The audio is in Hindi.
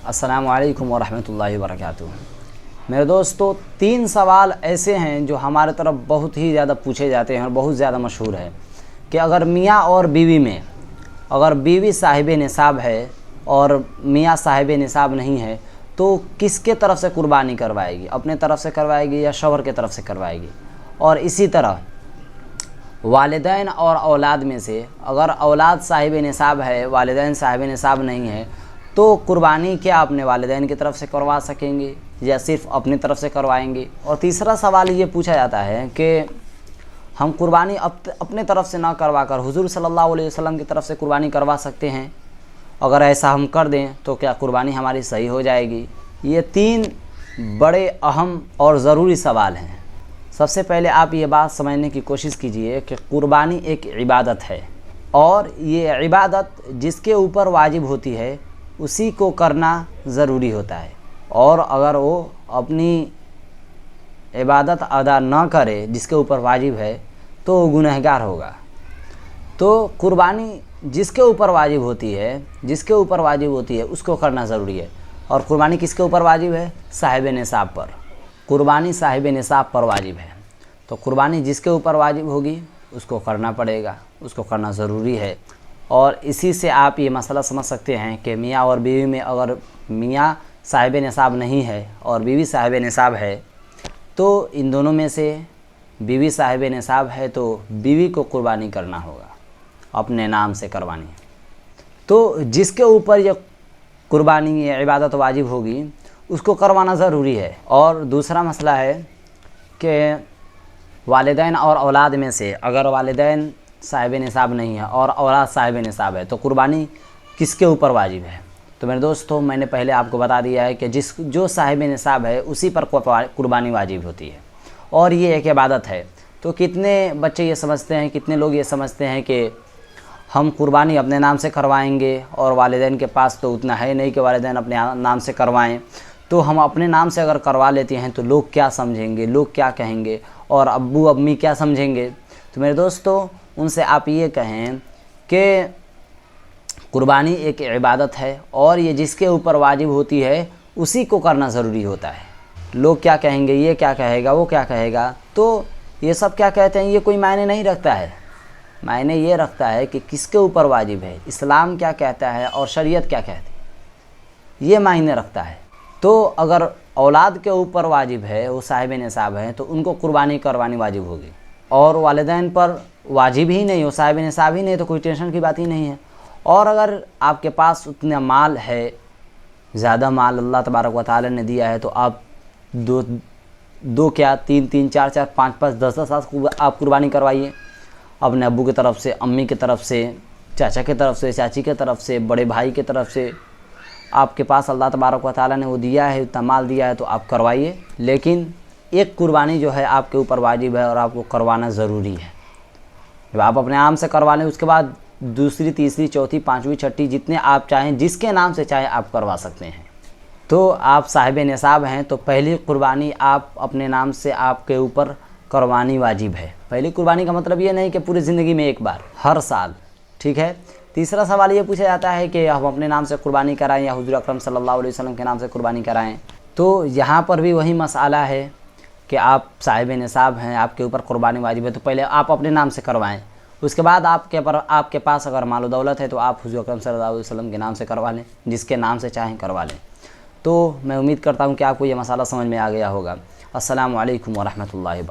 अस्सलामु अलैकुम वरहमतुल्लाहि वबरकातुहू। मेरे दोस्तों, 3 सवाल ऐसे हैं जो हमारे तरफ बहुत ही ज़्यादा पूछे जाते हैं और बहुत ज़्यादा मशहूर है कि अगर मियाँ और बीवी में, अगर बीवी साहिब निसाब है और मियाँ साहिब निसाब नहीं है तो किसके तरफ से कुर्बानी करवाएगी, अपने तरफ से करवाएगी या शौहर के तरफ से करवाएगी। और इसी तरह वालिदैन और औलाद में से अगर औलाद साहिब निसाब है, वालिदैन साहिब निसाब नहीं है तो कुर्बानी क्या अपने वालिदैन की तरफ से करवा सकेंगे या सिर्फ़ अपनी तरफ से करवाएंगे। और तीसरा सवाल ये पूछा जाता है कि हम कुर्बानी अपने तरफ से ना करवा कर हुज़ूर सल्लल्लाहु अलैहि वसल्लम की तरफ से कुर्बानी करवा सकते हैं। अगर ऐसा हम कर दें तो क्या कुर्बानी हमारी सही हो जाएगी। ये 3 बड़े अहम और ज़रूरी सवाल हैं। सबसे पहले आप ये बात समझने की कोशिश कीजिए कि कुर्बानी एक इबादत है और ये इबादत जिसके ऊपर वाजिब होती है उसी को करना ज़रूरी होता है, और अगर वो अपनी इबादत अदा न करे जिसके ऊपर वाजिब है तो वो गुनहगार होगा। तो कुर्बानी जिसके ऊपर वाजिब होती है, जिसके ऊपर वाजिब होती है उसको करना ज़रूरी है। और कुर्बानी किसके ऊपर वाजिब है? साहिब निसाब पर। कुर्बानी साहिब निसाब पर वाजिब है, तो कुर्बानी जिसके ऊपर वाजिब होगी उसको करना पड़ेगा, उसको करना ज़रूरी है। और इसी से आप ये मसला समझ सकते हैं कि मियाँ और बीवी में अगर मियाँ साहिब निसाब नहीं है और बीवी साहिब निसाब है तो इन दोनों में से बीवी साहिब निसाब है तो बीवी को कुर्बानी करना होगा, अपने नाम से करवानी है। तो जिसके ऊपर ये कुर्बानी ये इबादत वाजिब होगी उसको करवाना ज़रूरी है। और दूसरा मसला है कि वालिदैन और औलाद में से अगर वालिदैन साहिब निसाब नहीं है और औलाद साहिब निसाब है तो कुर्बानी किसके ऊपर वाजिब है। तो मेरे दोस्तों, मैंने पहले आपको बता दिया है कि जो साहिब निसाब है उसी पर कुर्बानी वाजिब होती है और ये एक इबादत है। तो कितने बच्चे ये समझते हैं, कितने लोग ये समझते हैं कि हम कुर्बानी अपने नाम से करवाएंगे और वालिदैन के पास तो उतना है नहीं कि वालिदैन अपने नाम से करवाएं, तो हम अपने नाम से अगर करवा लेते हैं तो लोग क्या समझेंगे, लोग क्या कहेंगे और अब्बू अम्मी क्या समझेंगे। तो मेरे दोस्तों, उनसे आप ये कहें कि कुर्बानी एक इबादत है और ये जिसके ऊपर वाजिब होती है उसी को करना ज़रूरी होता है। लोग क्या कहेंगे, ये क्या कहेगा, वो क्या कहेगा, तो ये सब क्या कहते हैं, ये कोई मायने नहीं रखता है। मायने ये रखता है कि किसके ऊपर वाजिब है, इस्लाम क्या कहता है और शरीयत क्या कहती है, ये मायने रखता है। तो अगर औलाद के ऊपर वाजिब है, वो साहिब निसाब है, तो उनको कुर्बानी करवानी वाजिब होगी। और वालिदैन पर वाजिब ही नहीं हो, साहिब निसाब ही नहीं, तो कोई टेंशन की बात ही नहीं है। और अगर आपके पास उतना माल है, ज़्यादा माल अल्लाह तबारक व तआला ने दिया है, तो आप दो क्या 3 4 4 5 5 10 10 आप कुर्बानी करवाइए अपने अब्बू की तरफ से, अम्मी की तरफ से, चाचा की तरफ से, चाची की तरफ से, बड़े भाई की तरफ से। आपके पास अल्लाह तबारक व तआला ने वो दिया है, उतना माल दिया है, तो आप करवाइए। लेकिन एक कुर्बानी जो है आपके ऊपर वाजिब है और आपको करवाना ज़रूरी है। जब आप अपने नाम से करवा लें उसके बाद दूसरी, तीसरी, चौथी, 5वीं, 6ठी जितने आप चाहें, जिसके नाम से चाहें आप करवा सकते हैं। तो आप साहिब निसाब हैं तो पहली कुर्बानी आप अपने नाम से आपके ऊपर करवानी वाजिब है। पहली कुर्बानी का मतलब ये नहीं कि पूरी ज़िंदगी में एक बार, हर साल, ठीक है। तीसरा सवाल ये पूछा जाता है कि हम अपने नाम से कुर्बानी कराएं या हुज़ूर अकरम सल्लल्लाहु अलैहि वसल्लम के नाम से कुर्बानी कराएं। तो यहाँ पर भी वही मसाला है कि आप साहिब निसाब हैं, आपके ऊपर कुर्बानी वाजिब है, तो पहले आप अपने नाम से करवाएं। उसके बाद आपके पास अगर माल दौलत है तो आप हुज़ूर अकरम सल्लल्लाहु अलैहि वसल्लम के नाम से करवा लें, जिसके नाम से चाहें करवा लें। तो मैं उम्मीद करता हूँ कि आपको ये मसाला समझ में आ गया होगा। अस्सलामु अलैकुम वरहमतुल्लाहि।